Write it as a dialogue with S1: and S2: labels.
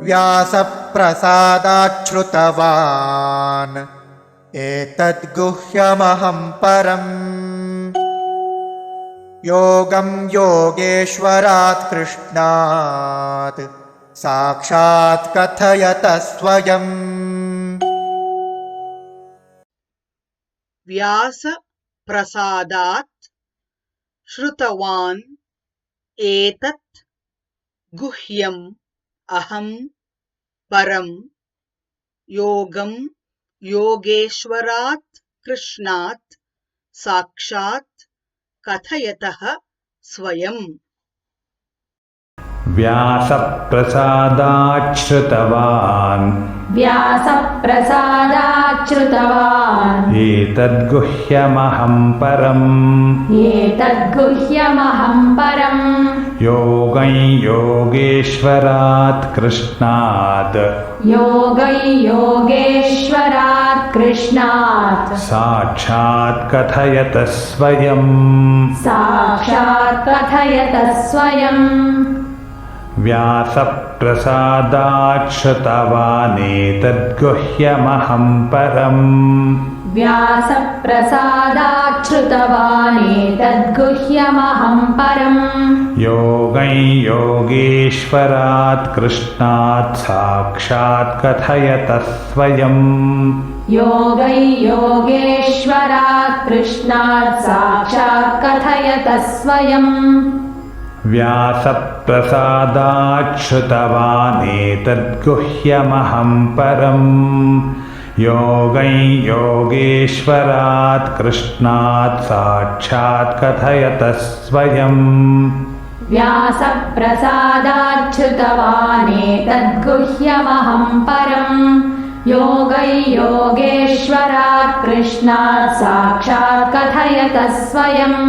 S1: व्यासप्रसादाच्छ्रुतवान् एतद्गुह्यमहं परम् योगं योगेश्वरात् कृष्णात् साक्षात् कथयतः स्वयम्।
S2: व्यास प्रसादात् श्रुतवान् एतत् गुह्यम् अहं परम् योगं योगेश्वरात् कृष्णात् साक्षात् कथयतः स्वयम्।
S3: व्यासप्रसादाच्छ्रुतवान् एतद्गुह्यमहं परम् योगं योगेश्वरात् कृष्णात् साक्षात् कथयतः स्वयम्। व्यासप्रसादात् श्रुतवान् एतद्गुह्यमहं परम् योगं योगेश्वरात् कृष्णात् साक्षात् कथयतः स्वयम्। व्यासप्रसादात् श्रुतवान् एतद्गुह्यमहं परम् योगं योगेश्वरात् कृष्णात् साक्षात् कथयतः स्वयम्।
S4: व्यासप्रसादात् श्रुतवान् एतद्गुह्यमहं परम् योगं योगेश्वरात् कृष्णात् साक्षात् कथयतः स्वयम्।